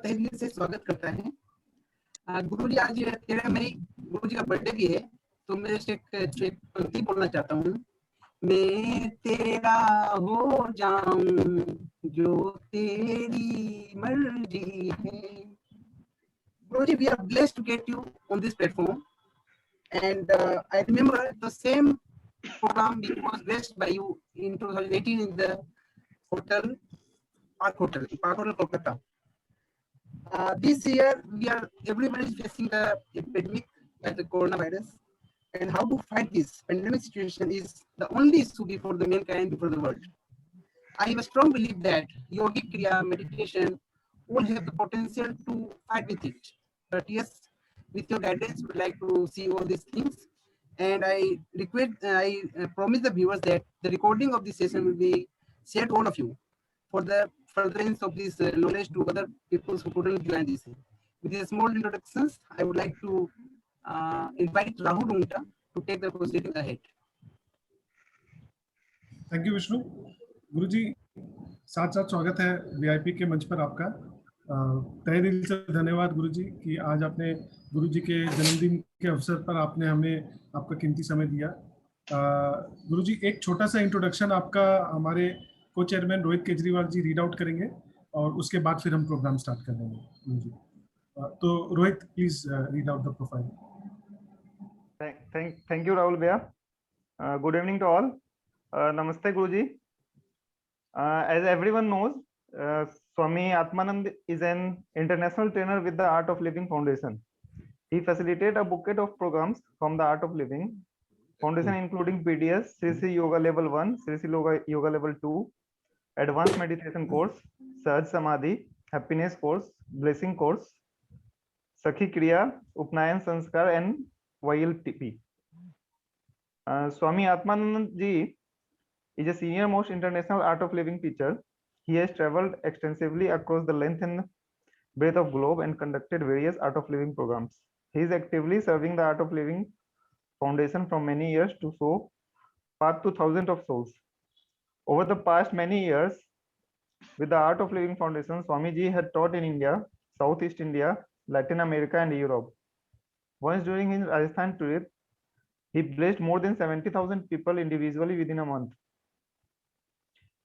तहे दिल से स्वागत करता है। गुरुजी आज 13 मई गुरुजी का बर्थडे भी है, तो मैं एक पंक्ति बोलना चाहता हूँ। मैं तेरा हो जाऊं जो तेरी मर्जी है। Guruji, we are blessed to get you on this platform, and I remember the same program which was blessed by you in 2018 in the hotel, Park Hotel, Kolkata. This year, everybody is facing the epidemic like the coronavirus, and how to fight this pandemic situation is the only issue before the mankind, before the world. I have a strong belief that yogic kriya, meditation, all have the potential to fight with it. But yes, with your guidance, we'd like to see all these things. And I promise the viewers that the recording of this session will be shared to all of you for the furtherance of this knowledge to other people who couldn't join this. With these small introductions, I would like to invite Rahul Unta to take the proceeding ahead. Thank you Vishnu. Guruji साथ साथ स्वागत है VIP के मंच पर आपका। तहे दिल से धन्यवाद गुरुजी कि आज आपने गुरुजी के जन्मदिन के अवसर पर आपने हमें आपका कीमती समय दिया। गुरुजी एक छोटा सा इंट्रोडक्शन आपका हमारे को chairman Rohit Kejriwal ji read out करेंगे और उसके बाद फिर हम प्रोग्राम स्टार्ट कर देंगे। गुरुजी तो Rohit please read out the profile. Thank you Rahul भैया। Good evening to all. Namaste Guruji. As everyone knows, Swami Atmanand is an international trainer with the Art of Living Foundation. He facilitates a bouquet of programs from the Art of Living Foundation, including PDS, Sri Sri Yoga Level 1, Sri Sri Yoga Level 2, Advanced Meditation Course, Sahaj Samadhi, Happiness Course, Blessing Course, Sakhi Kriya, Upnayan Sanskar, and YLTP. Swami Atmanand Ji is a senior most international Art of Living teacher. He has traveled extensively across the length and breadth of globe and conducted various Art of Living programs. He is actively serving the Art of Living Foundation from many years to show path to thousands of souls. Over the past many years, with the Art of Living Foundation, Swamiji had taught in India, Southeast India, Latin America, and Europe. Once during his Rajasthan trip, he blessed more than 70,000 people individually within a month.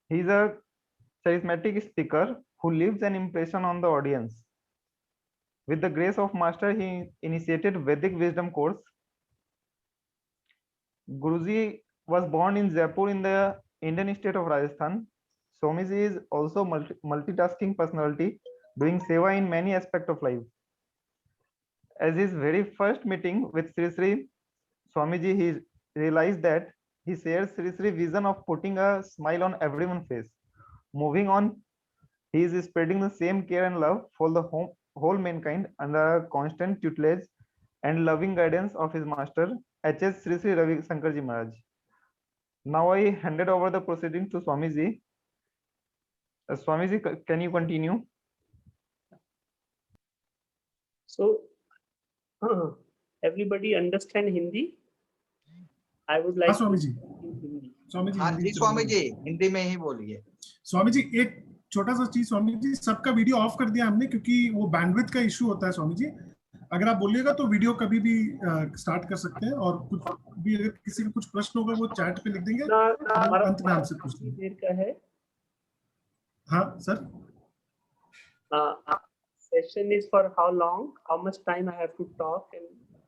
He is a charismatic speaker who leaves an impression on the audience. With the grace of Master, he initiated Vedic Wisdom course. Guruji was born in Jaipur in the Indian state of Rajasthan. Swamiji is also multitasking personality, doing seva in many aspects of life. As his very first meeting with Sri Sri Swamiji, he realized that he shares Sri Sri vision of putting a smile on everyone's face. Moving on, he is spreading the same care and love for the whole mankind under a constant tutelage and loving guidance of his master, H.S. Sri Sri Ravi Sankarji Maharaj. Now I handed over the proceedings to Swamiji. Swamiji, can you continue? So, everybody understand Hindi? I would like Swami ji हाँ जी स्वामी जी हिंदी में ही बोलिए। स्वामी जी एक छोटा सा चीज, स्वामी जी सबका video of कर दिया हमने क्योंकि वो बैंडविड्थ का इशू होता है। स्वामी जी अगर आप बोलिएगा तो वीडियो कभी भी स्टार्ट कर सकते हैं और कुछ भी अगर किसी का कुछ प्रश्न होगा वो चैट पे लिख देंगे, अंत में आपसे पूछ लेंगे। देर का है? हाँ sir. Session is for how long? How much time I have to talk?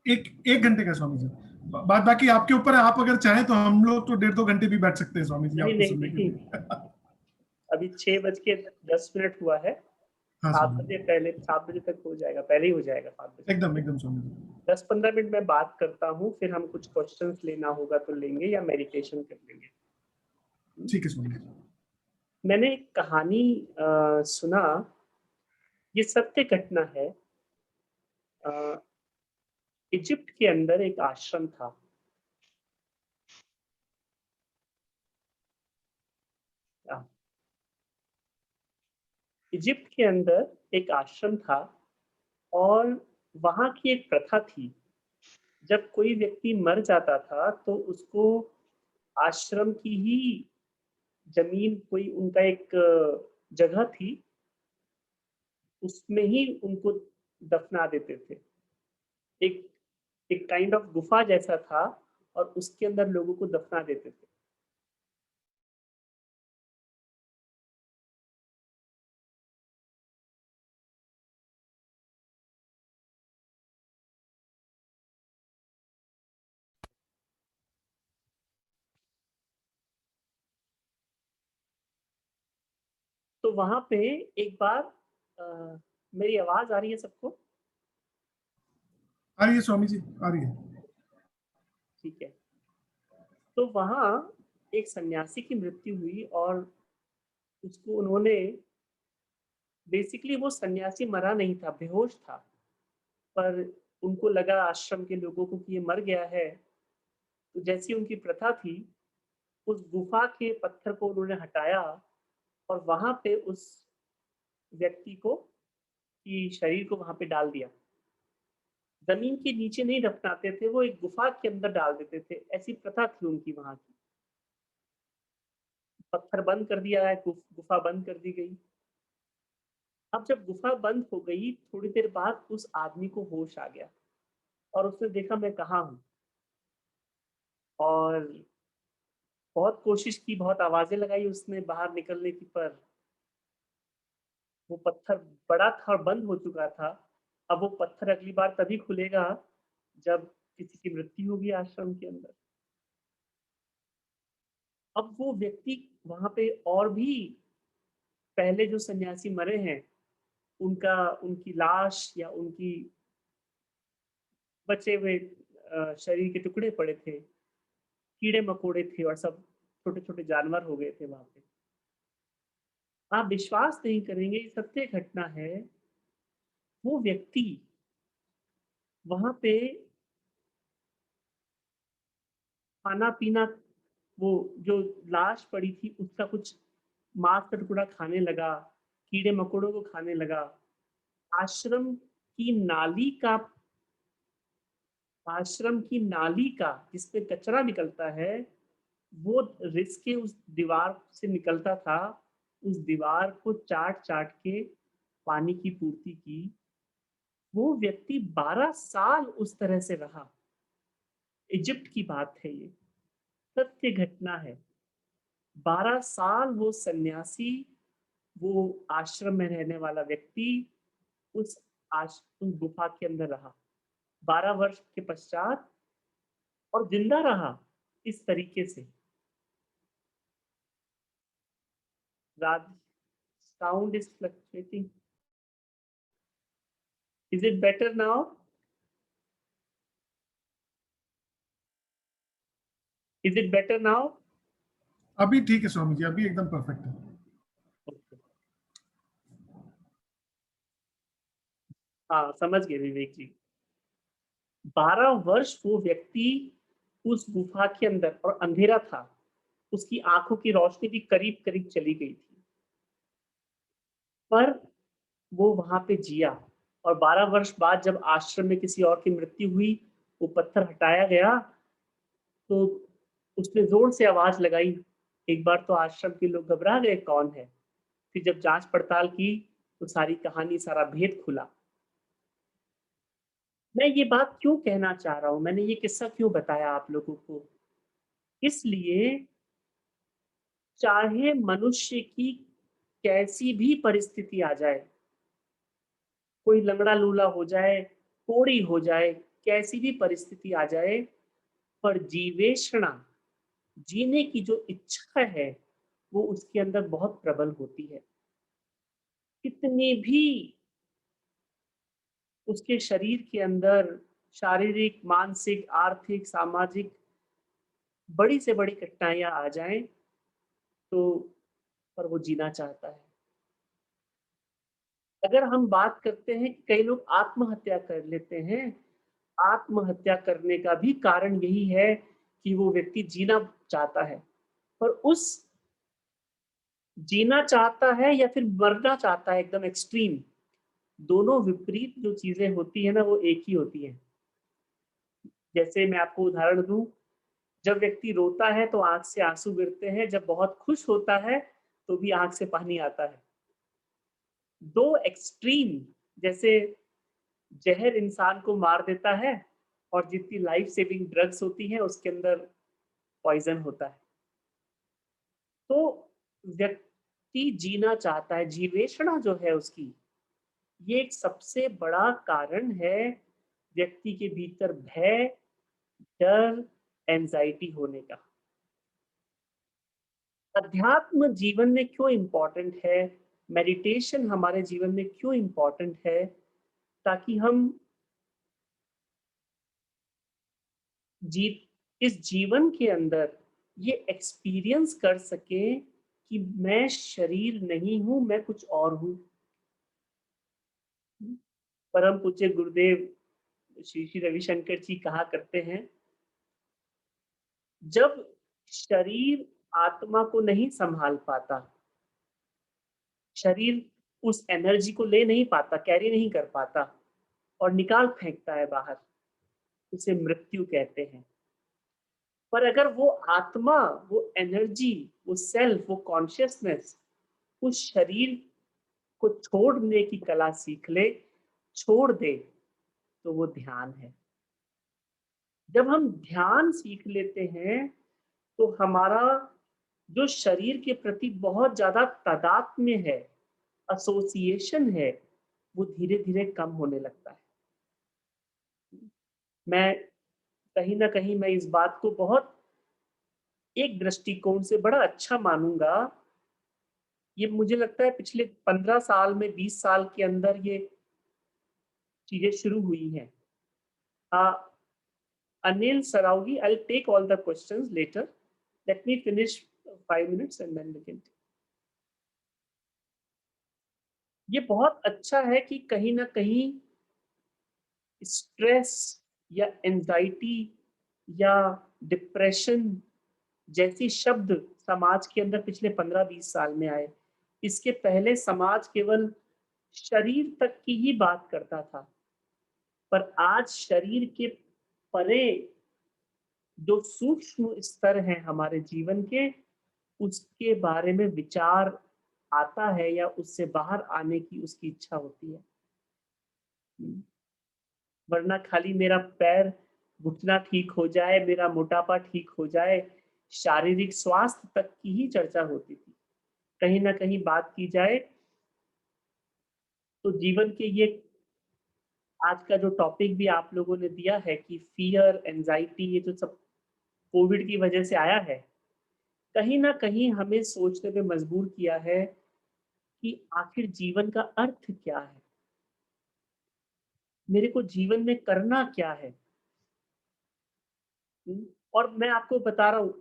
एक घंटे का स्वामी जी। बात बाकी आपके ऊपर है, आप अगर चाहें तो हम लोग तो 1.5-2 घंटे भी बैठ सकते हैं स्वामी जी आपको सुनने के लिए। अभी 6:10 हुआ है। 7 बजे तक हो जाएगा, पहले ही हो जाएगा 7 बजे। एकदम स्वामी जी। 10-15 मिनट में बात करता हूँ, फिर हम कुछ क्वेश्चंस लेना होगा तो लेंगे या मेडिटेशन कर लेंगे। ठीक है स्वामी जी। मैंने एक कहानी सुना, ये सत्य घटना है। इजिप्ट के अंदर एक आश्रम था। इजिप्ट के अंदर एक आश्रम था और वहां की एक प्रथा थी, जब कोई व्यक्ति मर जाता था तो उसको आश्रम की ही जमीन, कोई उनका एक जगह थी, उसमें ही उनको दफना देते थे। एक एक काइंड ऑफ गुफा जैसा था और उसके अंदर लोगों को दफना देते थे। तो वहां पे एक बार मेरी आवाज आ रही है सबको? आ रही है स्वामी जी, आ रही है। ठीक है। तो वहां एक सन्यासी की मृत्यु हुई और उसको उन्होंने, बेसिकली वो सन्यासी मरा नहीं था, बेहोश था, पर उनको लगा आश्रम के लोगों को कि ये मर गया है, तो जैसी उनकी प्रथा थी, उस गुफा के पत्थर को उन्होंने हटाया और वहां पे उस व्यक्ति को की शरीर को वहां पे डाल दिया। जमीन के नीचे नहीं दफनाते थे, वो एक गुफा के अंदर डाल देते थे, ऐसी प्रथा थी उनकी वहां की। पत्थर बंद कर दिया है, गुफा बंद कर दी गई। अब जब गुफा बंद हो गई, थोड़ी देर बाद उस आदमी को होश आ गया और उसने देखा मैं कहाँ हूँ, और बहुत कोशिश की, बहुत आवाजें लगाई उसने बाहर निकलने की, पर वो पत्थर बड़ा था और बंद हो चुका था। अब वो पत्थर अगली बार तभी खुलेगा जब किसी की मृत्यु होगी आश्रम के अंदर। अब वो व्यक्ति वहां पे और भी पहले जो सन्यासी मरे हैं, उनका उनकी लाश या उनकी बचे हुए शरीर के टुकड़े पड़े थे, कीड़े मकोड़े थे और सब छोटे छोटे जानवर हो गए थे वहां पे। आप विश्वास नहीं करेंगे, ये सत्य घटना है। वो व्यक्ति वहां पे खाना पीना, वो जो लाश पड़ी थी उसका कुछ मांस का टुकड़ा खाने लगा, कीड़े मकोड़ों को खाने लगा। आश्रम की नाली का आश्रम की नाली का जिसमें कचरा निकलता है, वो रिस के उस दीवार से निकलता था, उस दीवार को चाट चाट के पानी की पूर्ति की। वो व्यक्ति 12 साल उस तरह से रहा। इजिप्ट की बात है ये, सत्य घटना है। 12 साल वो सन्यासी, वो आश्रम में रहने वाला व्यक्ति उस गुफा के अंदर रहा 12 वर्ष के पश्चात, और जिंदा रहा इस तरीके से। Sound is fluctuating. Is it better now? Is it better now? अभी ठीक है स्वामी जी, अभी एकदम परफेक्ट है। हाँ, समझ गए विवेक जी। 12 वर्ष वो व्यक्ति उस गुफा के अंदर, और अंधेरा था, उसकी आंखों की रोशनी भी करीब करीब चली गई थी, पर वो वहां पे जिया। और 12 वर्ष बाद जब आश्रम में किसी और की मृत्यु हुई, वो पत्थर हटाया गया, तो उसने जोर से आवाज लगाई। एक बार तो आश्रम के लोग घबरा गए, कौन है। फिर जब जांच पड़ताल की तो सारी कहानी, सारा भेद खुला। मैं ये बात क्यों कहना चाह रहा हूं, मैंने ये किस्सा क्यों बताया आप लोगों को, इसलिए चाहे मनुष्य की कैसी भी परिस्थिति आ जाए, कोई लंगड़ा लूला हो जाए, कोड़ी हो जाए, कैसी भी परिस्थिति आ जाए, पर जीवेषणा, जीने की जो इच्छा है, वो उसके अंदर बहुत प्रबल होती है। कितनी भी उसके शरीर के अंदर शारीरिक, मानसिक, आर्थिक, सामाजिक बड़ी से बड़ी कठिनाइयां आ जाएं, तो पर वो जीना चाहता है। अगर हम बात करते हैं कि कई लोग आत्महत्या कर लेते हैं, आत्महत्या करने का भी कारण यही है कि वो व्यक्ति जीना चाहता है, पर उस जीना चाहता है या फिर मरना चाहता है, एकदम एक्सट्रीम, दोनों विपरीत जो चीजें होती है ना, वो एक ही होती है। जैसे मैं आपको उदाहरण दूं, जब व्यक्ति रोता है तो आंख से आंसू गिरते हैं, जब बहुत खुश होता है तो भी आंख से पानी आता है। दो एक्सट्रीम, जैसे जहर इंसान को मार देता है और जितनी लाइफ सेविंग ड्रग्स होती है उसके अंदर पॉइजन होता है। तो व्यक्ति जीना चाहता है, जीवेषणा जो है उसकी, ये एक सबसे बड़ा कारण है व्यक्ति के भीतर भय, डर, एंजाइटी होने का। अध्यात्म जीवन में क्यों इम्पोर्टेंट है, मेडिटेशन हमारे जीवन में क्यों इम्पोर्टेंट है, ताकि हम इस जीवन के अंदर ये एक्सपीरियंस कर सके कि मैं शरीर नहीं हूं, मैं कुछ और हूं। परम पूज्य गुरुदेव श्री श्री रविशंकर जी कहा करते हैं, जब शरीर आत्मा को नहीं संभाल पाता, शरीर उस एनर्जी को ले नहीं पाता, कैरी नहीं कर पाता और निकाल फेंकता है बाहर, उसे मृत्यु कहते हैं। पर अगर वो आत्मा, वो एनर्जी, वो सेल्फ, वो कॉन्शियसनेस उस शरीर को छोड़ने की कला सीख ले, छोड़ दे, तो वो ध्यान है। जब हम ध्यान सीख लेते हैं तो हमारा जो शरीर के प्रति बहुत ज्यादा तादात्म्य है, एसोसिएशन है, वो धीरे धीरे कम होने लगता है। मैं कहीं ना कहीं मैं इस बात को बहुत एक दृष्टिकोण से बड़ा अच्छा मानूंगा। ये मुझे लगता है पिछले 15 साल में, 20 साल के अंदर ये चीजें शुरू हुई हैं। Anil Saraogi, I'll take all the questions later. Let me finish 5 minutes and then we can take. ये बहुत अच्छा है कि कहीं ना कहीं स्ट्रेस या एंजाइटी या डिप्रेशन जैसी शब्द समाज के अंदर पिछले 15-20 साल में आए। इसके पहले समाज केवल शरीर तक की ही बात करता था, पर आज शरीर के परे जो सूक्ष्म स्तर हैं हमारे जीवन के, उसके बारे में विचार आता है या उससे बाहर आने की उसकी इच्छा होती है। वरना खाली मेरा पैर घुटना ठीक हो जाए, मेरा मोटापा ठीक हो जाए, शारीरिक स्वास्थ्य तक की ही चर्चा होती थी। कहीं ना कहीं बात की जाए तो जीवन के ये आज का जो टॉपिक भी आप लोगों ने दिया है कि फियर, एंजाइटी, ये जो सब कोविड की वजह से आया है, कहीं ना कहीं हमें सोचने पे मजबूर किया है कि आखिर जीवन का अर्थ क्या है, मेरे को जीवन में करना क्या है। और मैं आपको बता रहा हूं,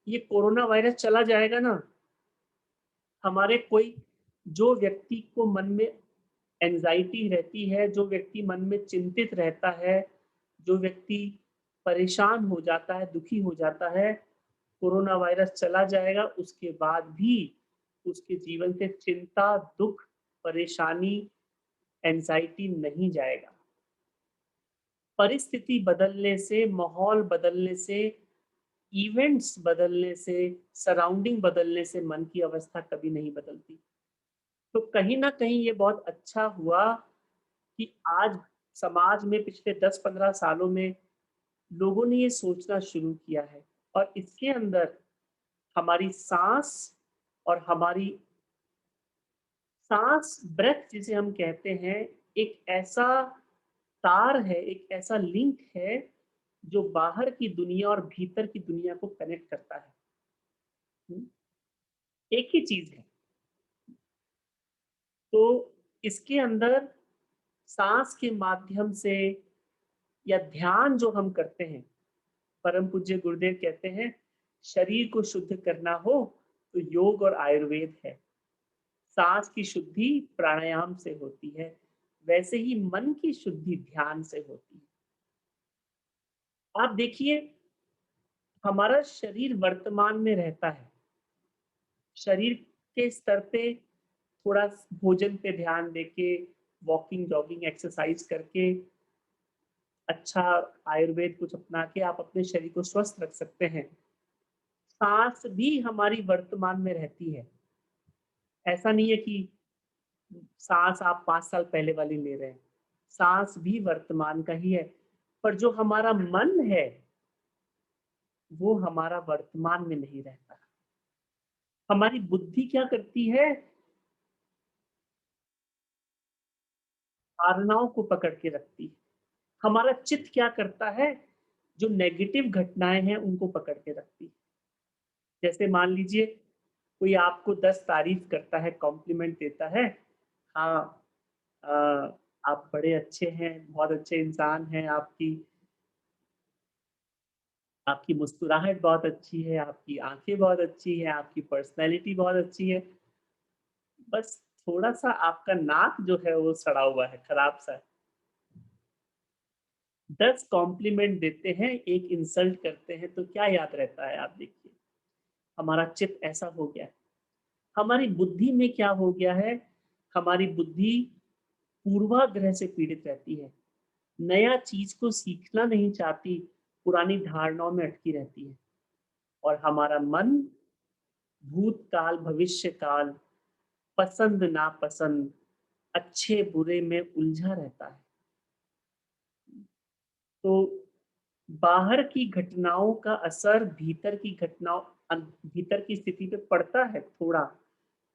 ये कोरोना वायरस चला जाएगा ना, हमारे कोई जो व्यक्ति को मन में एंजाइटी रहती है, जो व्यक्ति मन में चिंतित रहता है, जो व्यक्ति परेशान हो जाता है, दुखी हो जाता है, कोरोना वायरस चला जाएगा, उसके बाद भी उसके जीवन से चिंता, दुख, परेशानी, एंजाइटी नहीं जाएगा। परिस्थिति बदलने से, माहौल बदलने से, इवेंट्स बदलने से, सराउंडिंग बदलने से मन की अवस्था कभी नहीं बदलती। तो कहीं ना कहीं ये बहुत अच्छा हुआ कि आज समाज में पिछले 10-15 सालों में लोगों ने ये सोचना शुरू किया है, और इसके अंदर हमारी सांस और हमारी सांस, ब्रेथ जिसे हम कहते हैं, एक ऐसा तार है, एक ऐसा लिंक है जो बाहर की दुनिया और भीतर की दुनिया को कनेक्ट करता है। एक ही चीज है। तो इसके अंदर सांस के माध्यम से या ध्यान जो हम करते हैं, परम पूज्य गुरुदेव कहते हैं शरीर को शुद्ध करना हो तो योग और आयुर्वेद है। सांस की शुद्धि प्राणायाम से होती है, वैसे ही मन की शुद्धि ध्यान से होती है। आप देखिए, हमारा शरीर वर्तमान में रहता है, शरीर के स्तर पे थोड़ा भोजन पे ध्यान देके, वॉकिंग, जॉगिंग, एक्सरसाइज करके, अच्छा आयुर्वेद कुछ अपना के आप अपने शरीर को स्वस्थ रख सकते हैं। सांस भी हमारी वर्तमान में रहती है। ऐसा नहीं है कि सांस आप 5 साल पहले वाली ले रहे हैं, सांस भी वर्तमान का ही है, पर जो हमारा मन है वो हमारा वर्तमान में नहीं रहता। हमारी बुद्धि क्या करती है, धारणाओं को पकड़ के रखती है। हमारा चित्त क्या करता है, जो नेगेटिव घटनाएं हैं उनको पकड़ के रखती है। जैसे मान लीजिए कोई आपको 10 तारीफ करता है, कॉम्प्लीमेंट देता है, हाँ अ, आप बड़े अच्छे हैं, बहुत अच्छे इंसान हैं, आपकी आपकी मुस्कुराहट बहुत अच्छी है, आपकी आंखें बहुत अच्छी है, आपकी पर्सनैलिटी बहुत अच्छी है। बस थोड़ा-सा आपका नाक जो है वो सड़ा हुआ है, खराब-सा है। 10 कॉम्प्लीमेंट देते हैं, 1 इंसल्ट करते हैं, तो क्या याद रहता है आप देखिए। हमारा चित्त ऐसा हो गया है। हमारी बुद्धि में क्या हो गया है, हमारी बुद्धि पूर्वाग्रह से पीड़ित रहती है। नया चीज़ को सीखना नहीं चाहती, पुरानी धारणाओं में अटकी रहती है। और हमारा मन भूतकाल, भविष्यकाल, पसंद नापसंद, अच्छे बुरे में उलझा रहता है। तो बाहर की घटनाओं का असर भीतर की घटनाओं भीतर की स्थिति पे पड़ता है थोड़ा,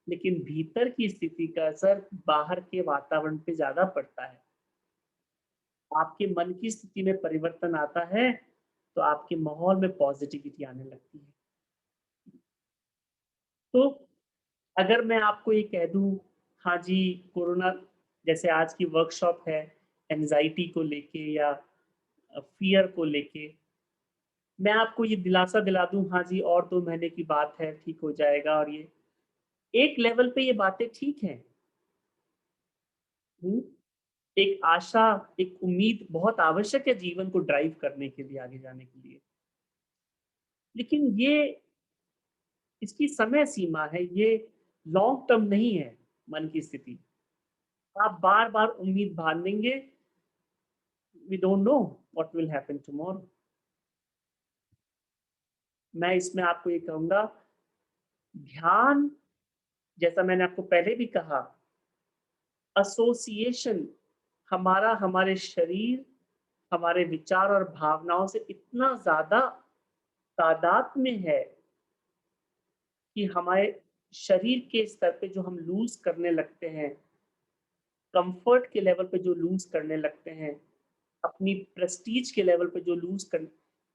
लेकिन भीतर की स्थिति का असर बाहर के वातावरण पे ज़्यादा पड़ता है। आपके मन की स्थिति में परिवर्तन आता है, तो आपके माहौल में पॉजिटिविटी आने लगती है। तो अगर मैं आपको ये कह दूँ, हाँ जी, कोरोना जैसे आज की वर्कशॉप है, एंग्ज़ायटी को लेके या फ़ियर को लेके, मैं आपको ये दिलासा दिला दूँ, हाँ जी, और 2 महीने की बात है, ठीक हो जाएगा और ये एक लेवल पे ये बातें ठीक हैं। हुँ? एक आशा, एक उम्मीद बहुत आवश्यक है जीवन को ड्राइव करने के लिए, आगे जाने के लिए। लेकिन ये इसकी समय सीमा है, ये लॉन्ग टर्म नहीं है मन की स्थिति। आप बार-बार उम्मीद बाँधेंगे, we don't know what will happen tomorrow. मैं इसमें आपको ये कहूँगा, ध्यान जैसा मैंने आपको पहले भी कहा, एसोसिएशन हमारा हमारे शरीर, हमारे विचार और भावनाओं से इतना ज़्यादा तादाद में है कि हमारे शरीर के स्तर पे जो हम लूज़ करने लगते हैं, कंफर्ट के लेवल पे जो लूज़ करने लगते हैं, अपनी प्रेस्टीज के लेवल पे जो लूज़ कर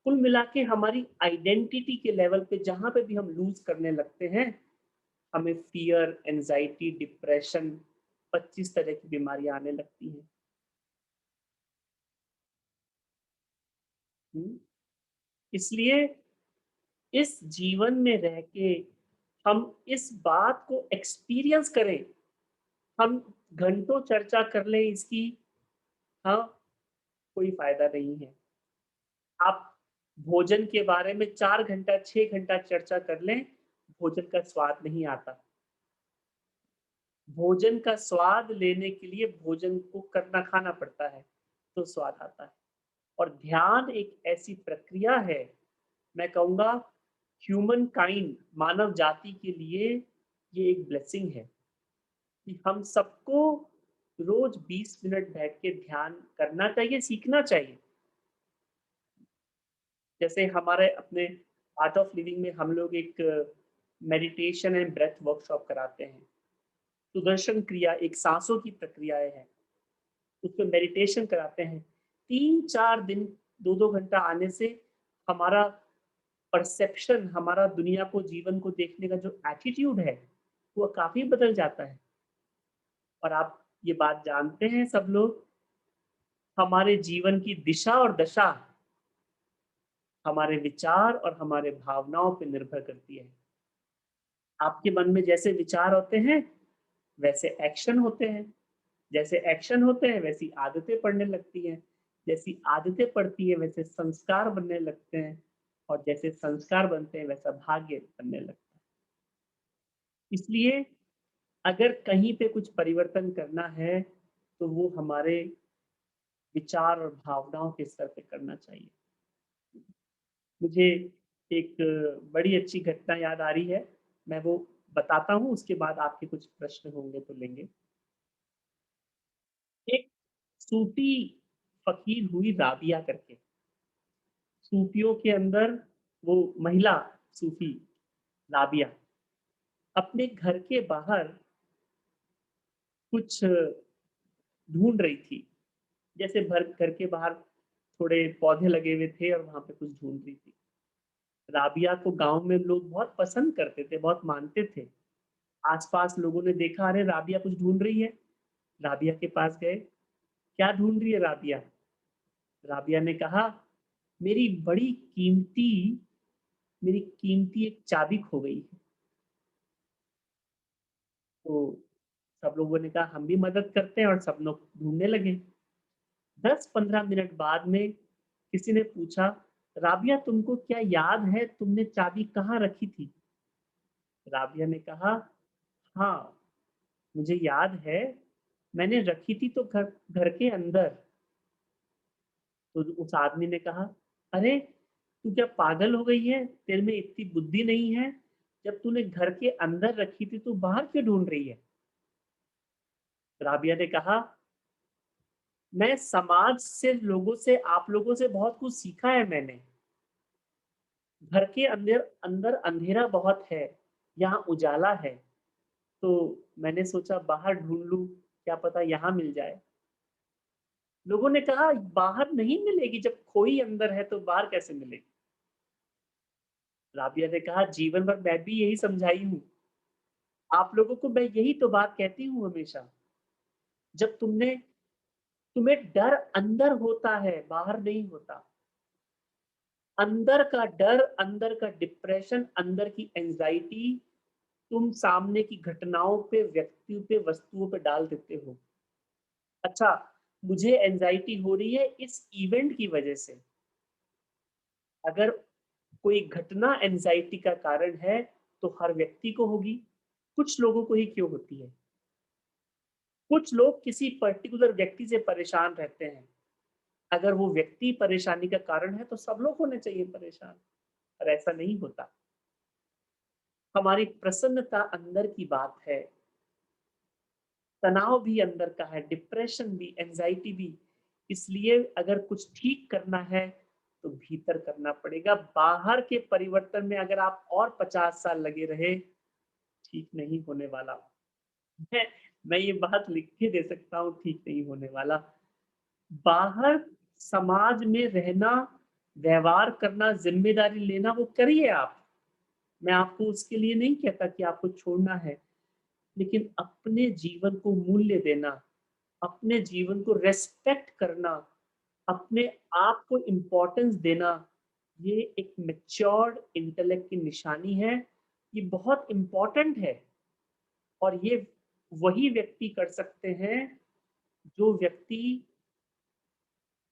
कुल मिला के हमारी आइडेंटिटी के लेवल पे जहाँ पे भी हम लूज़ करने लगते हैं, हमें फ़ियर, एंग्ज़ायटी, डिप्रेशन 25 तरह की बीमारियाँ आने लगती हैं। हुँ? इसलिए इस जीवन में रह के हम इस बात को एक्सपीरियंस करें। हम घंटों चर्चा कर लें इसकी, हाँ, कोई फ़ायदा नहीं है। आप भोजन के बारे में 4 घंटा, 6 घंटा चर्चा कर लें, भोजन का स्वाद नहीं आता। भोजन का स्वाद लेने के लिए भोजन को करना खाना पड़ता है, तो स्वाद आता है। और ध्यान एक ऐसी प्रक्रिया है, मैं कहूँगा ह्यूमन काइंड मानव जाति के लिए ये एक ब्लेसिंग है कि हम सबको रोज 20 मिनट बैठ के ध्यान करना चाहिए, सीखना चाहिए। जैसे हमारे अपने आर्ट ऑफ लिविंग में हम लोग एक मेडिटेशन एंड ब्रेथ वर्कशॉप कराते हैं। सुदर्शन क्रिया एक सांसों की प्रक्रियाएं हैं, उसमें मेडिटेशन कराते हैं। 3-4 दिन 2-2 घंटा आने से हमारा परसेप्शन, हमारा दुनिया को, जीवन को देखने का जो एटीट्यूड है, वो काफ़ी बदल जाता है। और आप ये बात जानते हैं सब लोग, हमारे जीवन की दिशा और दशा हमारे विचार और हमारे भावनाओं पे निर्भर करती है। आपके मन में जैसे विचार होते हैं, वैसे एक्शन होते हैं। जैसे एक्शन होते हैं, वैसी आदतें पड़ने लगती हैं। जैसी आदतें पड़ती हैं, वैसे संस्कार बनने लगते हैं। और जैसे संस्कार बनते हैं, वैसा भाग्य बनने लगता है। इसलिए अगर कहीं पे कुछ परिवर्तन करना है, तो वो हमारे विचार और भावनाओं के स्तर पे करना चाहिए। मुझे एक बड़ी अच्छी घटना याद आ रही है, मैं वो बताता हूँ, उसके बाद आपके कुछ प्रश्न होंगे तो लेंगे। सूफी फकीर हुई राबिया करके। सूफियों के अंदर वो महिला सूफी राबिया अपने घर के बाहर कुछ ढूंढ रही थी। जैसे घर के बाहर थोड़े पौधे लगे हुए थे और वहां पे कुछ ढूंढ रही थी। राबिया को गांव में लोग बहुत पसंद करते थे, बहुत मानते थे। आसपास लोगों ने देखा, अरे राबिया कुछ ढूंढ रही है। राबिया के पास गए, क्या ढूंढ रही है राबिया? राबिया ने कहा, मेरी मेरी कीमती एक चाबी खो गई है। तो सब लोगों ने कहा हम भी मदद करते हैं, और सब लोग ढूंढने लगे। 10-15 मिनट बाद में किसी ने पूछा, राबिया तुमको क्या याद है तुमने चाबी कहाँ रखी थी? राबिया ने कहा, हाँ मुझे याद है, मैंने रखी थी तो घर घर के अंदर। तो उस आदमी ने कहा, अरे तू क्या पागल हो गई है? तेरे में इतनी बुद्धि नहीं है? जब तूने घर के अंदर रखी थी तो बाहर क्यों ढूंढ रही है? राबिया ने कहा, मैं समाज से, लोगों से, आप लोगों से बहुत कुछ सीखा है मैंने। घर के अंदर अंदर अंधेरा बहुत है, यहाँ उजाला है, तो मैंने सोचा बाहर ढूंढ लूं, क्या पता यहाँ मिल जाए। लोगों ने कहा बाहर नहीं मिलेगी, जब खोई अंदर है तो बाहर कैसे मिलेगी? राबिया ने कहा, जीवन भर मैं भी यही समझाई हूँ, आप लोगों को मैं यही तो बात कहती हूँ हमेशा। जब तुम्हें डर अंदर होता है, बाहर नहीं होता। अंदर का डर, अंदर का डिप्रेशन, अंदर की एंजाइटी तुम सामने की घटनाओं पे, व्यक्तियों पे, वस्तुओं पे डाल देते हो। अच्छा, मुझे एंजाइटी हो रही है इस इवेंट की वजह से। अगर कोई घटना एंजाइटी का कारण है तो हर व्यक्ति को होगी, कुछ लोगों को ही क्यों होती है? कुछ लोग किसी पर्टिकुलर व्यक्ति से परेशान रहते हैं। अगर वो व्यक्ति परेशानी का कारण है तो सब लोग होने चाहिए परेशान, पर ऐसा नहीं होता। हमारी प्रसन्नता अंदर की बात है, तनाव भी अंदर का है, डिप्रेशन भी, एंजाइटी भी। इसलिए अगर कुछ ठीक करना है तो भीतर करना पड़ेगा। बाहर के परिवर्तन में अगर आप और 50 साल लगे रहे, ठीक नहीं होने वाला। मैं मैं ये बात लिख के दे सकता हूँ, ठीक नहीं होने वाला। बाहर समाज में रहना, व्यवहार करना, जिम्मेदारी लेना, वो करिए आप। मैं आपको उसके लिए नहीं कहता कि आपको छोड़ना है, लेकिन अपने जीवन को मूल्य देना, अपने जीवन को रेस्पेक्ट करना, अपने आप को इम्पोर्टेंस देना, ये एक मैच्योर्ड इंटेलेक्ट की निशानी है। ये बहुत इम्पोर्टेंट है, और ये वही व्यक्ति कर सकते हैं जो व्यक्ति,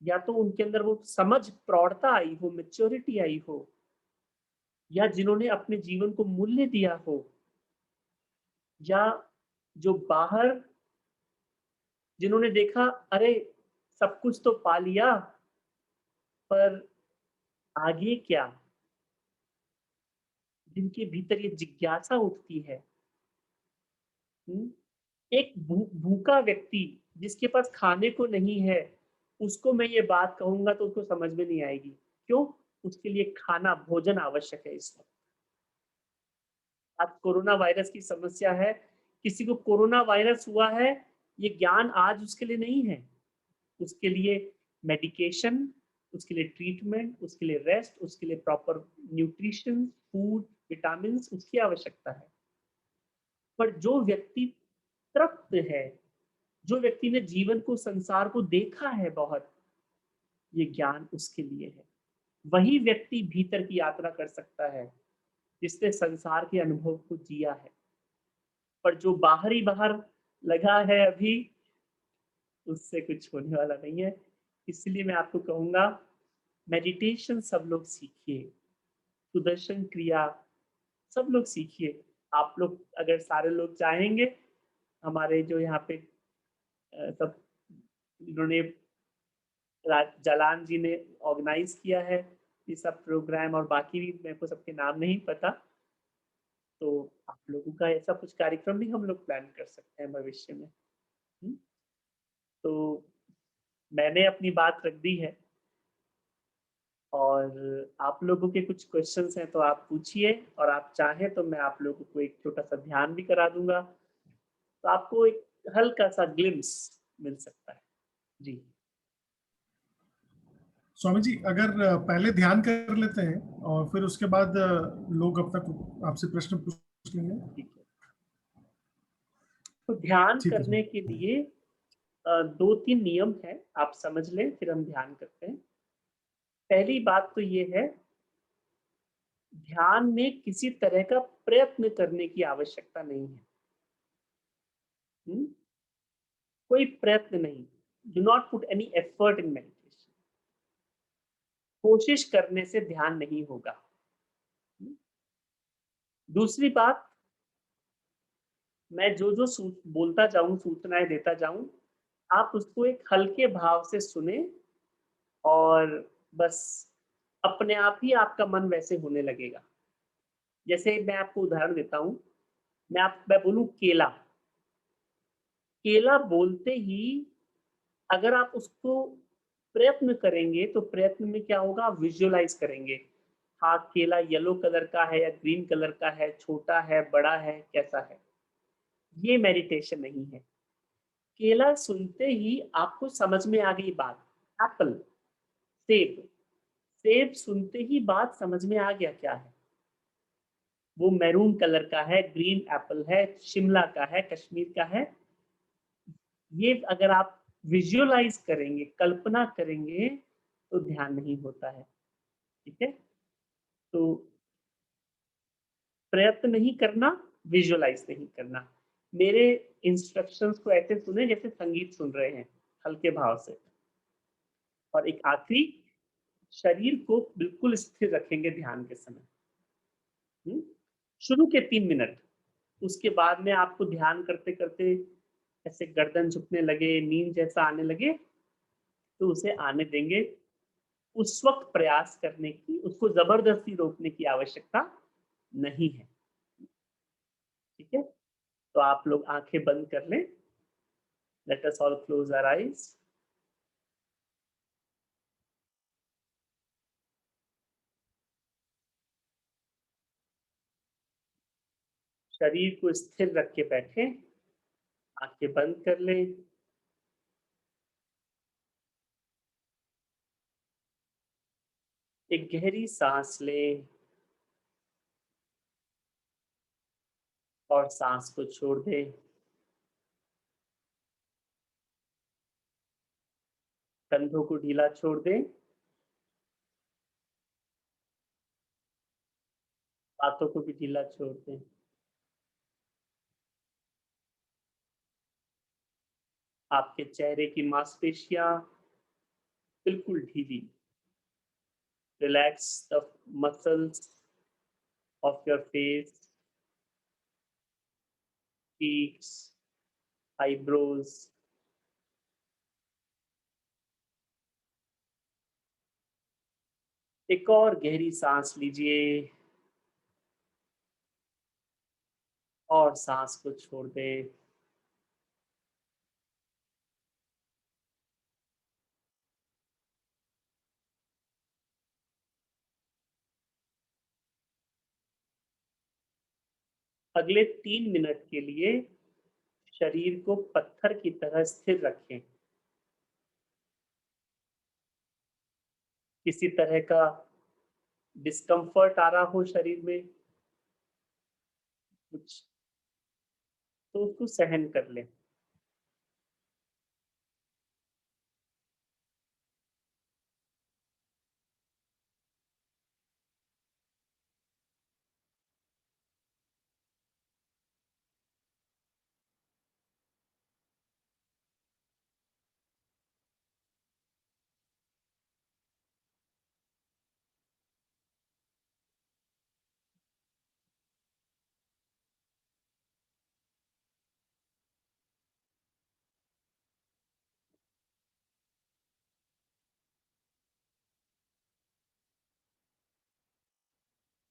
या तो उनके अंदर वो समझ, प्रौढ़ता आई हो, मैच्योरिटी आई हो, या जिन्होंने अपने जीवन को मूल्य दिया हो, या जो बाहर, जिन्होंने देखा, अरे सब कुछ तो पा लिया, पर आगे क्या? जिनके भीतर ये जिज्ञासा उठती है। हम्म? एक भूखा व्यक्ति जिसके पास खाने को नहीं है, उसको मैं ये बात कहूंगा तो उसको समझ में नहीं आएगी। क्यों? उसके लिए खाना, भोजन आवश्यक है इस वक्त। आज कोरोना वायरस की समस्या है, किसी को कोरोना वायरस हुआ है, ये ज्ञान आज उसके लिए नहीं है। उसके लिए मेडिकेशन, उसके लिए ट्रीटमेंट, उसके लिए रेस्ट, उसके लिए प्रॉपर न्यूट्रिशन, फूड, विटामिन, उसकी आवश्यकता है। पर जो व्यक्ति तृप्त है, जो व्यक्ति ने जीवन को, संसार को देखा है बहुत, ये ज्ञान उसके लिए है। वही व्यक्ति भीतर की यात्रा कर सकता है जिसने संसार के अनुभव को जिया है। पर जो बाहर लगा है अभी, उससे कुछ होने वाला नहीं है। इसलिए मैं आपको कहूंगा, मेडिटेशन सब लोग सीखिए, सुदर्शन क्रिया सब लोग सीखिए। आप लोग अगर सारे लोग चाहेंगे, हमारे जो यहाँ पे सब इन्होंने, जालान जी ने ऑर्गेनाइज किया है ये सब प्रोग्राम, और बाकी भी मेरे को सबके नाम नहीं पता, तो आप लोगों का ऐसा कुछ कार्यक्रम भी हम लोग प्लान कर सकते हैं भविष्य में। हम्म? तो मैंने अपनी बात रख दी है, और आप लोगों के कुछ क्वेश्चंस हैं तो आप पूछिए, और आप चाहें तो मैं आप लोगों को एक छोटा सा ध्यान भी करा दूंगा, तो आपको एक हल्का सा ग्लिम्स मिल सकता है। जी स्वामी जी, अगर पहले ध्यान कर लेते हैं और फिर उसके बाद लोग अपना आपसे प्रश्न पूछ लेंगे। ठीक है। तो ध्यान ठीक है करने स्वामी। के लिए 2-3 नियम हैं, आप समझ लें फिर हम ध्यान करते हैं। पहली बात तो ये है, ध्यान में किसी तरह का प्रयत्न करने की आवश्यकता नहीं है। हुँ? कोई प्रयत्न नहीं। Do not put any effort in meditation. कोशिश करने से ध्यान नहीं होगा। हुँ? दूसरी बात, मैं जो-जो बोलता जाऊँ, सूचनाएँ देता जाऊँ, आप उसको एक हल्के भाव से सुनें, और बस अपने आप ही आपका मन वैसे होने लगेगा। जैसे मैं आपको उदाहरण देता हूँ, मैं बोलूँ केला, केला बोलते ही अगर आप उसको प्रयत्न करेंगे, तो प्रयत्न में क्या होगा, आप विजुअलाइज़ करेंगे। हाँ, केला येलो कलर का है या ग्रीन कलर का है, छोटा है, बड़ा है, कैसा है? ये मेडिटेशन नहीं है। केला सुनते ही आपको समझ में आ गई बात। एप्पल, सेब, सेब सुनते ही बात समझ में आ गया क्या है। वो मैरून कलर का है, ग्रीन एप्पल है, शिमला का है, कश्मीर का है। ये अगर आप विजुअलाइज़ करेंगे, कल्पना करेंगे, तो ध्यान नहीं होता है। ठीक है? तो प्रयत्न नहीं करना, विजुअलाइज़ नहीं करना। मेरे इंस्ट्रक्शंस को ऐसे सुनें जैसे संगीत सुन रहे हैं, हल्के भाव से। और एक आखिरी, शरीर को बिल्कुल स्थिर रखेंगे ध्यान के समय। हुँ? शुरू के 3 मिनट, उसके बाद में आपको ध्यान करते-करते ऐसे गर्दन झुकने लगे, नींद जैसा आने लगे, तो उसे आने देंगे। उस वक़्त प्रयास करने की, उसको ज़बरदस्ती रोकने की आवश्यकता नहीं है। ठीक है? तो आप लोग आँखें बंद कर लें। Let us all close our eyes. शरीर को स्थिर रख के बैठें, आँखें बंद कर लें। एक गहरी साँस लें और साँस को छोड़ दें। कंधों को ढीला छोड़ दें, हाथों को भी ढीला छोड़ दें। आपके चेहरे की मांसपेशियाँ बिल्कुल ढीली। Relax the muscles of your face, cheeks, eyebrows। एक और गहरी सांस लीजिए और सांस को छोड़ दें। अगले 3 मिनट के लिए शरीर को पत्थर की तरह स्थिर रखें। किसी तरह का डिस्कम्फर्ट आ रहा हो शरीर में कुछ, तो उसको सहन कर लें।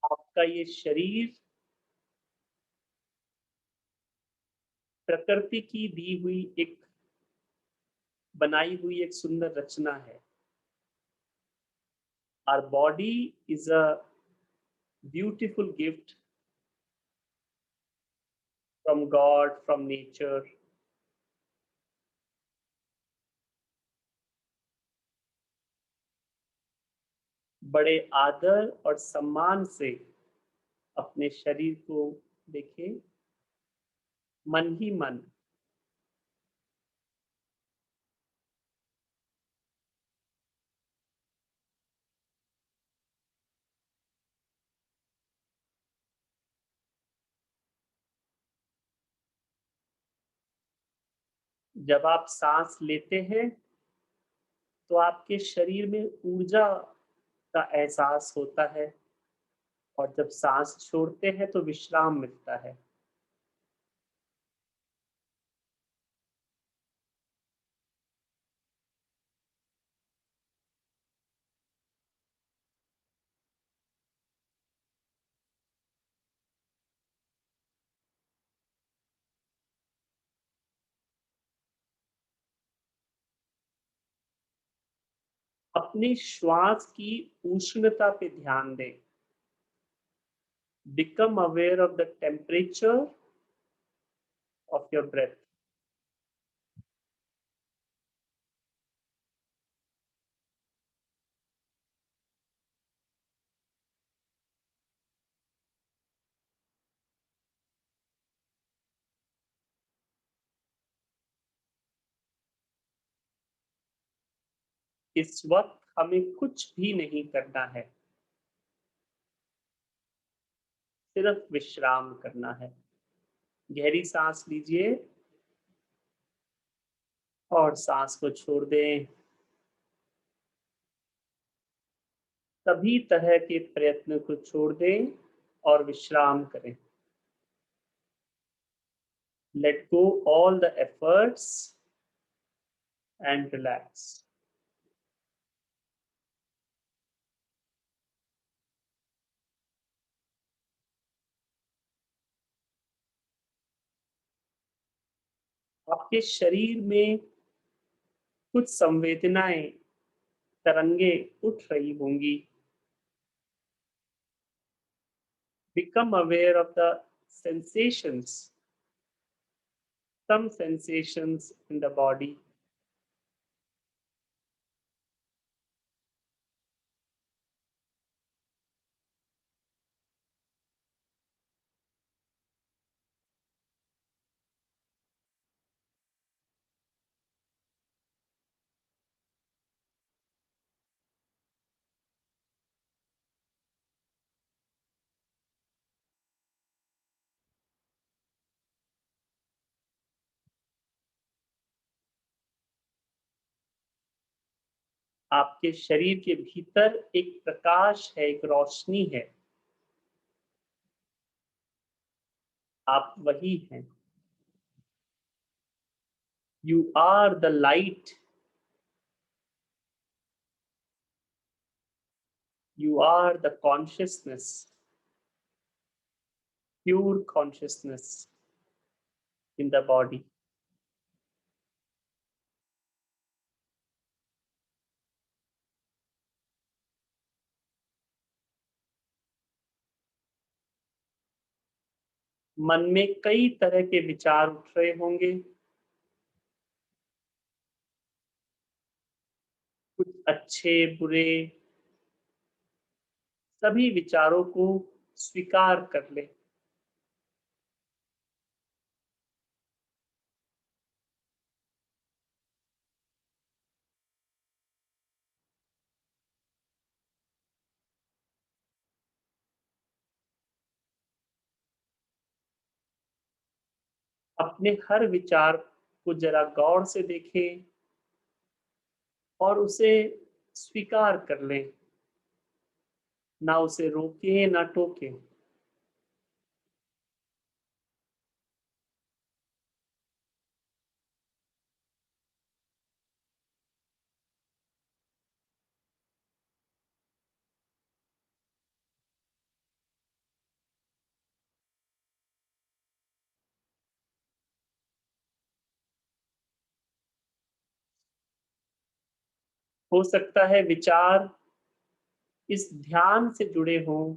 आपका ये शरीर प्रकृति की दी हुई एक बनाई हुई एक सुंदर रचना है। Our body is a beautiful gift from God, from nature. बड़े आदर और सम्मान से अपने शरीर को देखें, मन ही मन। जब आप सांस लेते हैं तो आपके शरीर में ऊर्जा का एहसास होता है, और जब सांस छोड़ते हैं तो विश्राम मिलता है। अपनी श्वास की उष्णता पे ध्यान दें। Become aware of the temperature of your breath. इस वक्त हमें कुछ भी नहीं करना है, सिर्फ विश्राम करना है। गहरी सांस लीजिए और सांस को छोड़ दें। सभी तरह के प्रयत्न को छोड़ दें और विश्राम करें। Let go all the efforts and relax. आपके शरीर में कुछ संवेदनाएं, तरंगे उठ रही होंगी। Become aware of the sensations, some sensations in the body. आपके शरीर के भीतर एक प्रकाश है, एक रोशनी है। आप वही हैं। You are the light. You are the consciousness, pure consciousness in the body. मन में कई तरह के विचार उठ रहे होंगे। कुछ अच्छे, बुरे, सभी विचारों को स्वीकार कर ले। अपने हर विचार को जरा गौर से देखें और उसे स्वीकार कर लें, ना उसे रोकें ना टोकें। हो सकता है विचार इस ध्यान से जुड़े हों,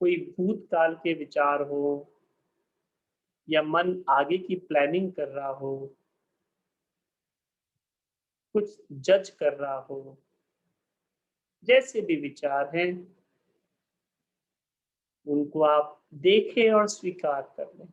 कोई भूतकाल के विचार हो या मन आगे की प्लानिंग कर रहा हो, कुछ जज कर रहा हो। जैसे भी विचार हैं, उनको आप देखें और स्वीकार कर लें।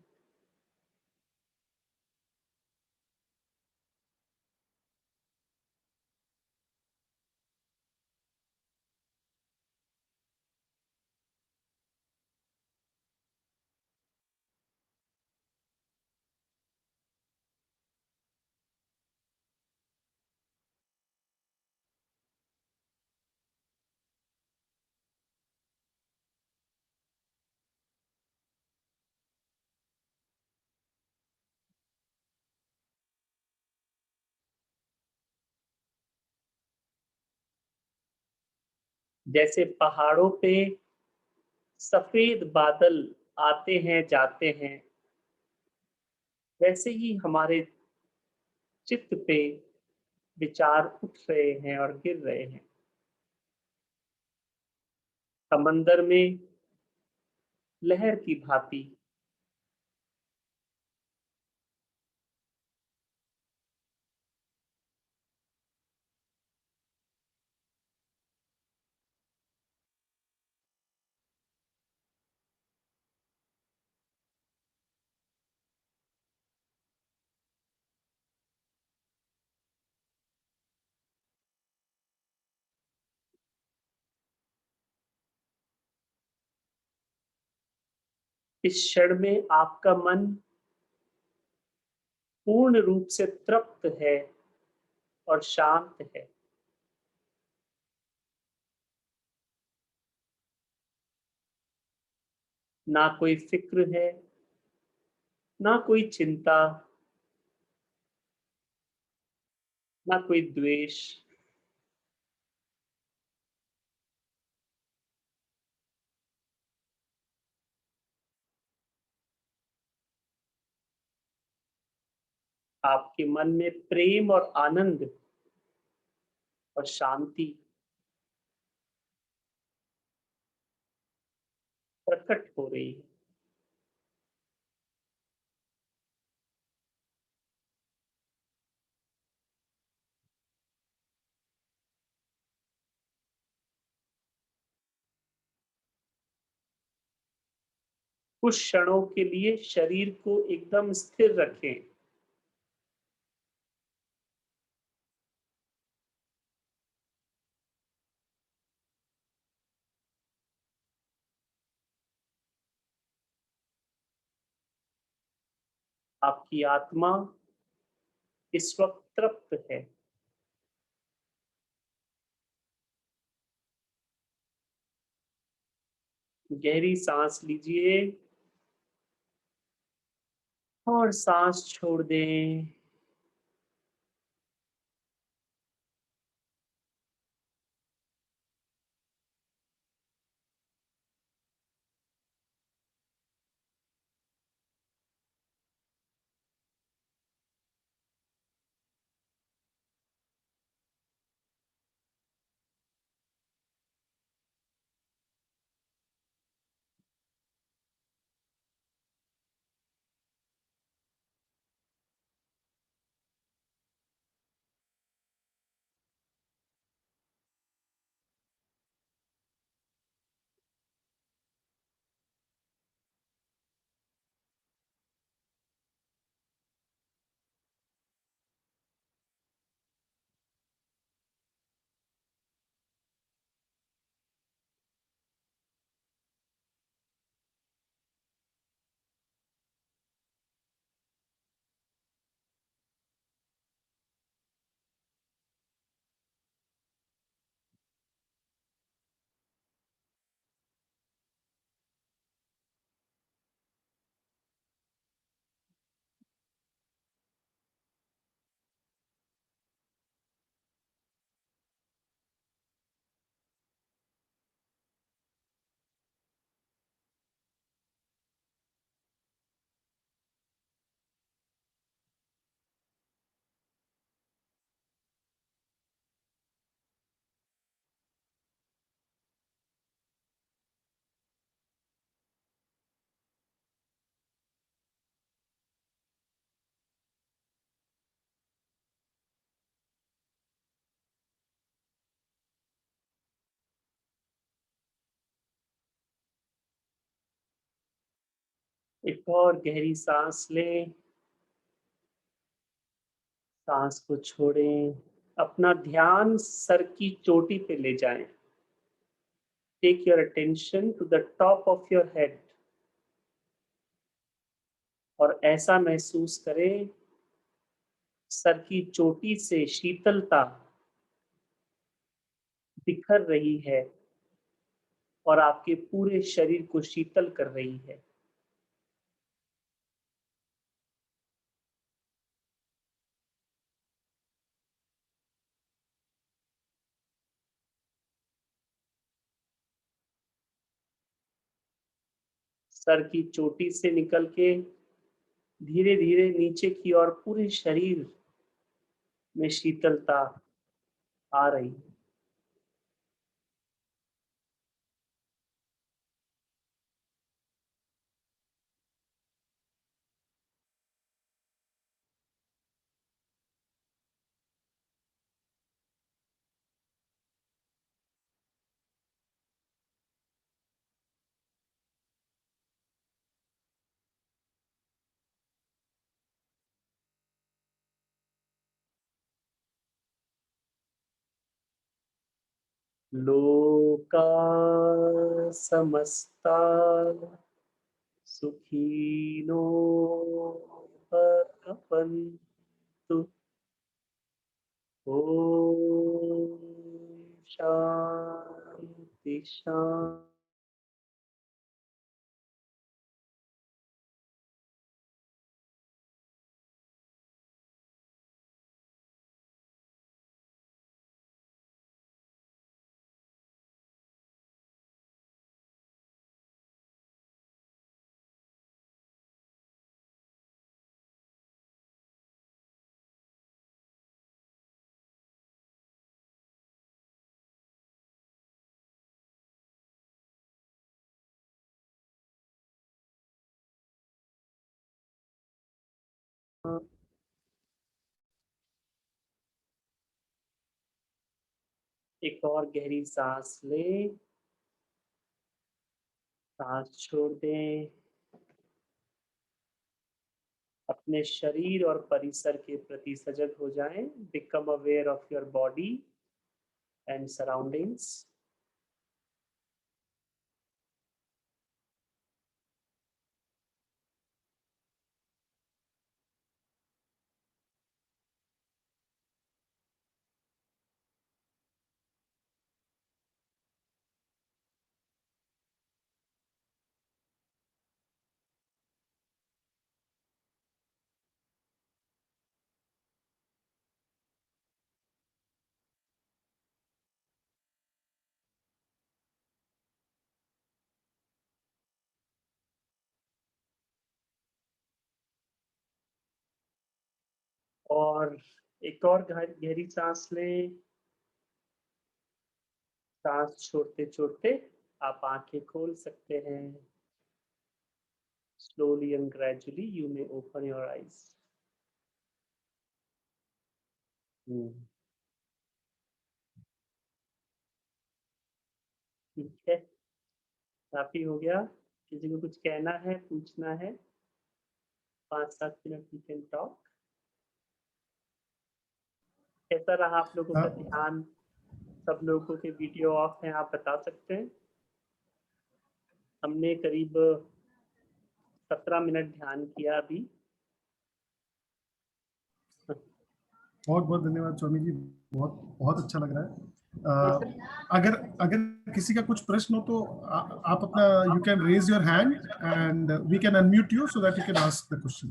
जैसे पहाड़ों पे सफेद बादल आते हैं जाते हैं, वैसे ही हमारे चित्त पे विचार उठ रहे हैं और गिर रहे हैं। समंदर में लहर की भांति इस क्षण में आपका मन पूर्ण रूप से तृप्त है और शांत है। ना कोई फिक्र है, ना कोई चिंता, ना कोई द्वेष। आपके मन में प्रेम और आनंद और शांति प्रकट हो रही है। कुछ क्षणों के लिए शरीर को एकदम स्थिर रखें। आपकी आत्मा इस वक्त तृप्त है। गहरी सांस लीजिए और सांस छोड़ दें। एक और गहरी सांस लें, सांस को छोड़ें, अपना ध्यान सर की चोटी पे ले जाएं। Take your attention to the top of your head और ऐसा महसूस करें सर की चोटी से शीतलता बिखर रही है और आपके पूरे शरीर को शीतल कर रही है। सर की चोटी से निकल के धीरे धीरे नीचे की ओर पूरे शरीर में शीतलता आ रही है। लोका समस्ता सुखिनो भवन्तु। ओम शांति शांति। एक और गहरी सांस लें, सांस छोड़ दें। अपने शरीर और परिसर के प्रति सजग हो जाएं। Become aware of your body and surroundings. और एक और गहरी सांस लें। सांस छोड़ते छोड़ते आप आंखें खोल सकते हैं। Slowly and gradually you may open your eyes. ठीक है, काफी हो गया। किसी को कुछ कहना है, पूछना है? 5-7 मिनट यू कैन टॉक। कैसा रहा आप लोगों का ध्यान? सब लोगों के वीडियो ऑफ हैं, आप बता सकते हैं? हमने करीब 17 मिनट ध्यान किया अभी। बहुत बहुत धन्यवाद स्वामी जी, बहुत बहुत अच्छा लग रहा है। अगर अगर किसी का कुछ प्रश्न हो तो आप अपना you can raise your hand and we can unmute you so that you can ask the question.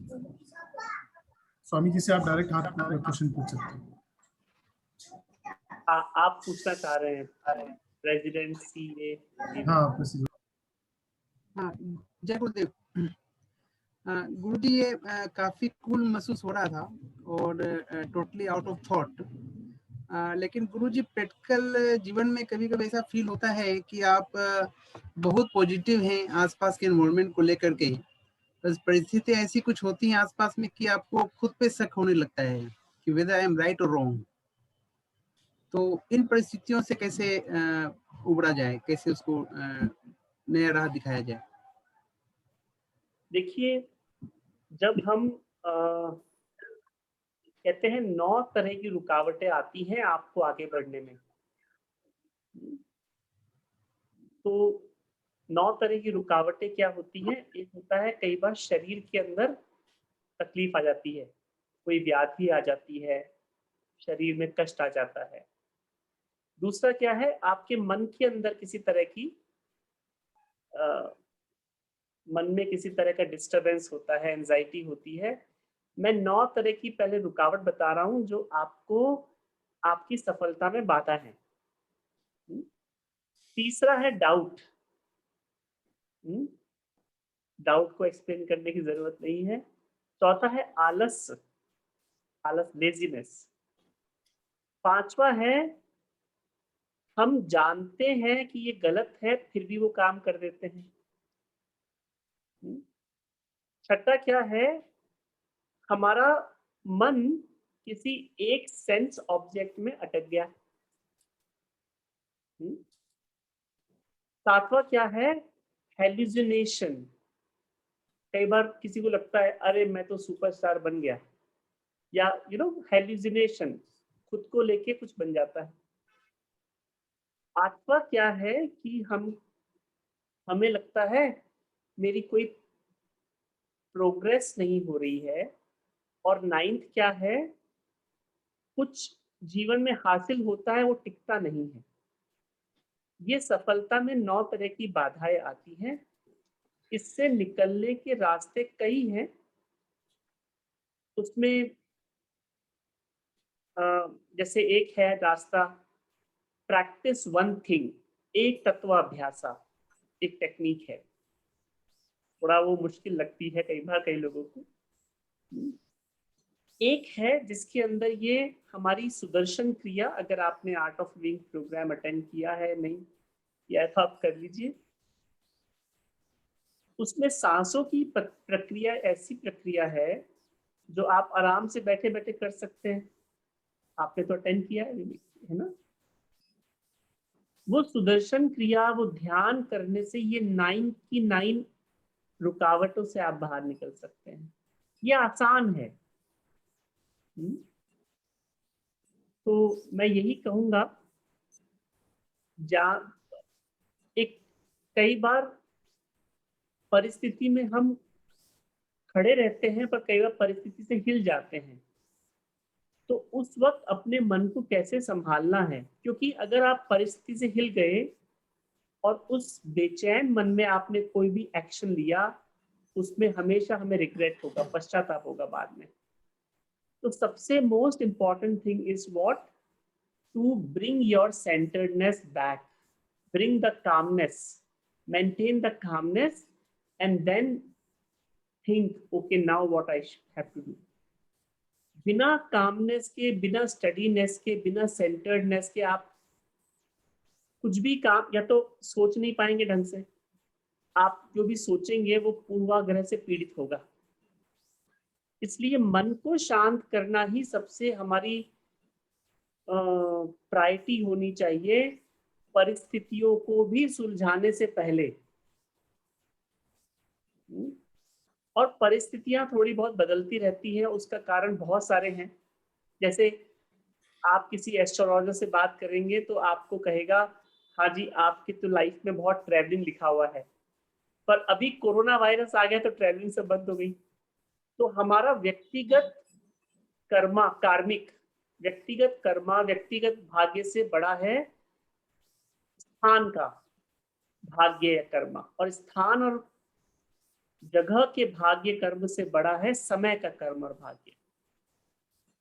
Swami ji से आप डायरेक्ट हाथ क्वेश्चन पूछ सकते हैं। आप पूछना चाह रहे हैं? रेजिडेंसी में। हाँ, जय गुरुदेव। गुरुजी, ये काफी कूल महसूस हो रहा था और टोटली आउट ऑफ थॉट। लेकिन गुरुजी, प्रैक्टिकल जीवन में कभी कभी ऐसा फील होता है कि आप बहुत पॉजिटिव हैं आसपास के एनवायरनमेंट को लेकर के, बस परिस्थितियां ऐसी कुछ होती हैं आसपास में कि आपको खुद पे शक होने लगता है कि वेदर आई एम राइट और रॉन्ग। तो इन परिस्थितियों से कैसे उबरा जाए, कैसे उसको नया राह दिखाया जाए? देखिए, जब हम कहते हैं 9 तरह की रुकावटें आती हैं आपको आगे बढ़ने में, तो 9 तरह की रुकावटें क्या होती हैं? एक होता है कई बार शरीर के अंदर तकलीफ आ जाती है, कोई व्याधि आ जाती है, शरीर में कष्ट आ जाता है। दूसरा क्या है, आपके मन के अंदर किसी तरह की अ, मन में किसी तरह का डिस्टरबेंस होता है, एंजाइटी होती है। मैं 9 तरह की पहले रुकावट बता रहा हूँ जो आपको आपकी सफलता में बाधा है। तीसरा है डाउट। डाउट को एक्सप्लेन करने की जरूरत नहीं है। चौथा है आलस, लेजीनेस। पांचवा है हम जानते हैं कि ये गलत है फिर भी वो काम कर देते हैं। छठा क्या है, हमारा मन किसी एक सेंस ऑब्जेक्ट में अटक गया। सातवां क्या है, हेलुसिनेशन। कई बार किसी को लगता है अरे मैं तो सुपरस्टार बन गया, या हेलुसिनेशन, खुद को लेके कुछ बन जाता है। आठवां क्या है कि हमें लगता है मेरी कोई प्रोग्रेस नहीं हो रही है। और 9th क्या है, कुछ जीवन में हासिल होता है वो टिकता नहीं है। ये सफलता में 9 तरह की बाधाएं आती हैं। इससे निकलने के रास्ते कई हैं। उसमें जैसे एक है रास्ता, प्रैक्टिस वन थिंग, एक तत्वाभ्यासा, एक टेक्निक है। थोड़ा वो मुश्किल लगती है कई बार कई लोगों को। एक है जिसके अंदर ये हमारी सुदर्शन क्रिया, अगर आपने Art of Living program attend किया है, नहीं किया है तो आप कर लीजिए। उसमें सांसों की प्रक्रिया ऐसी प्रक्रिया है जो आप आराम से बैठे बैठे कर सकते हैं। आपने तो अटेंड किया है ना। वो सुदर्शन क्रिया, वो ध्यान करने से ये 9 की 9 रुकावटों से आप बाहर निकल सकते हैं। ये आसान है। तो मैं यही कहूंगा, एक कई बार परिस्थिति में हम खड़े रहते हैं पर कई बार परिस्थिति से हिल जाते हैं। तो उस वक्त अपने मन को कैसे संभालना है, क्योंकि अगर आप परिस्थिति से हिल गए और उस बेचैन मन में आपने कोई भी एक्शन लिया, उसमें हमेशा हमें रिग्रेट होगा, पश्चाताप होगा बाद में। तो सबसे most important thing is what, to bring your centredness back, bring the calmness, maintain the calmness, and then think, okay, now what I have to do. बिना कामनेस के, बिना स्टडीनेस के, बिना सेंटर्डनेस के आप कुछ भी काम या तो सोच नहीं पाएंगे ढंग से। आप जो भी सोचेंगे वो पूर्वाग्रह से पीड़ित होगा। इसलिए मन को शांत करना ही सबसे हमारी प्रायोरिटी होनी चाहिए, परिस्थितियों को भी सुलझाने से पहले। और परिस्थितियां थोड़ी बहुत बदलती रहती हैं, उसका कारण बहुत सारे हैं। जैसे आप किसी एस्ट्रोलॉजर से बात करेंगे तो आपको कहेगा हाँ जी आपकी तो लाइफ में बहुत ट्रैवलिंग लिखा हुआ है, पर अभी कोरोना वायरस आ गया तो ट्रैवलिंग सब बंद हो गई। तो हमारा व्यक्तिगत कर्मा, व्यक्तिगत भाग्य से बड़ा है स्थान का भाग्य या कर्मा, और स्थान और जगह के भाग्य कर्म से बड़ा है समय का कर्म और भाग्य।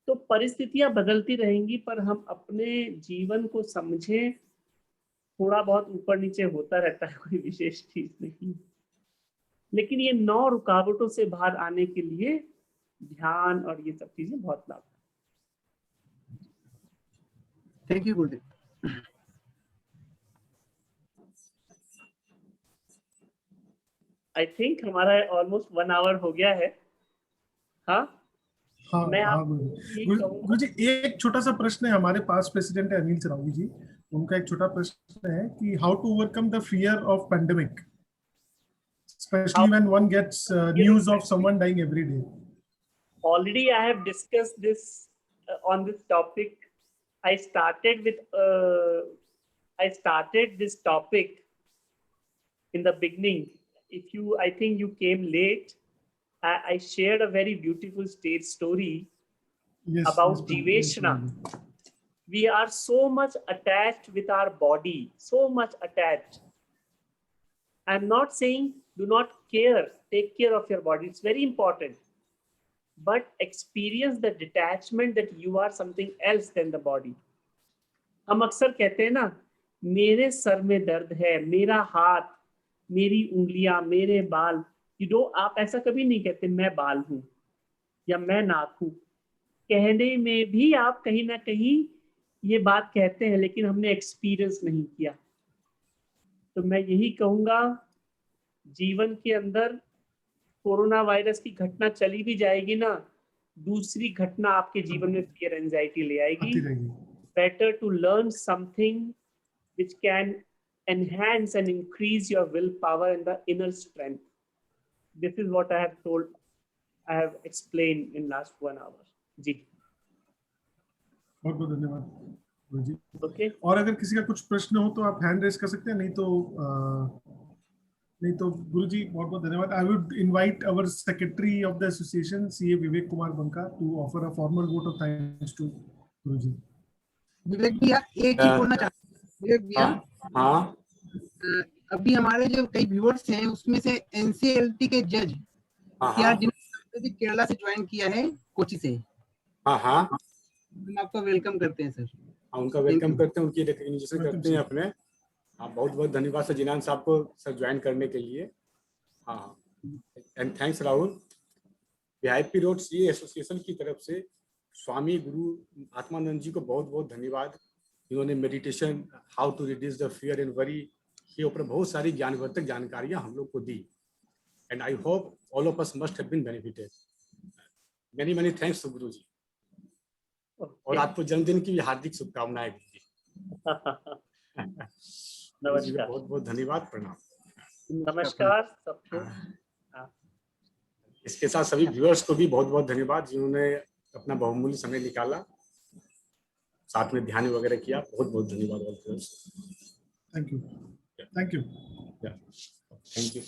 तो परिस्थितियां बदलती रहेंगी पर हम अपने जीवन को समझें, थोड़ा बहुत ऊपर नीचे होता रहता है, कोई विशेष चीज नहीं। लेकिन ये 9 रुकावटों से बाहर आने के लिए ध्यान और ये सब चीजें बहुत लाभ। Thank you Gurudev. I think हमारा ऑलमोस्ट 1 आवर हो गया है। हाँ मैं गुरुजी एक छोटा सा प्रश्न है, हमारे पास प्रेसिडेंट है अनिल चरावी जी, उनका एक छोटा प्रश्न है कि how to overcome the fear of pandemic. especially when one gets news of someone dying every day. Already I have discussed this on this topic. I started this topic in the beginning. I think you came late. I shared a very beautiful stage story about Jiveshna. We are so much attached with our body, so much attached. I'm not saying do not take care of your body. It's very important. But experience the detachment that you are something else than the body. हम अक्सर कहते हैं ना, मेरे sir में दर्द है, मेरा हाथ, मेरी उंगलियां, मेरे बाल. आप ऐसा कभी नहीं कहते मैं बाल हूं या मैं नाक हूं. कहने में भी आप कहीं ना कहीं ये बात कहते हैं, लेकिन हमने एक्सपीरियंस नहीं किया. तो मैं यही कहूंगा, जीवन के अंदर कोरोना वायरस की घटना चली भी जाएगी ना, दूसरी घटना आपके जीवन में फियर एंजाइटी ले आएगी. Better to learn something which can enhance and increase your willpower and the inner strength. This is what I have explained in last 1 hour. जी. बहुत बहुत धन्यवाद गुरुजी. Okay. और अगर किसी का कुछ प्रश्न हो तो आप हैंड रेज कर सकते हैं, नहीं तो गुरुजी बहुत बहुत धन्यवाद. I would invite our secretary of the association, CA Vivek Kumar Banka, to offer a formal vote of thanks to गुरुजी. विवेक भैया एक चीज बोलना चाहता हूँ. विवेक भैया, हाँ, अभी हमारे जो कई व्यूअर्स हैं उसमें से एनसीएलटी के जज क्या जिन्होंने केरला से ज्वाइन किया है, कोची से. हाँ, हम आपका वेलकम करते हैं सर. हाँ, उनका वेलकम करते हैं, उनकी रिकग्निशन करते हैं अपने. हाँ, बहुत बहुत धन्यवाद सर जिनान साहब को सर ज्वाइन करने के लिए. हाँ, and thanks Rahul. VIP road CA association की तरफ से स्वामी गुरु आत्मानंद जी को बहुत बहुत धन्यवाद. इन्होंने meditation, how to reduce the fear and worry के ऊपर बहुत सारी ज्ञानवर्धक जानकारियां हम लोग को दी. And I hope all of us must have been benefited. Many many thanks to Guru ji. और आपको जन्मदिन की भी हार्दिक शुभकामनाएं गुरु जी. नमस्कार. बहुत बहुत धन्यवाद. प्रणाम. नमस्कार सबको. इसके साथ सभी व्यूअर्स को भी बहुत बहुत धन्यवाद जिन्होंने अपना बहुमूल्य समय निकाला, साथ में ध्यान वगैरह किया. बहुत बहुत धन्यवाद. Thank you. Thank you.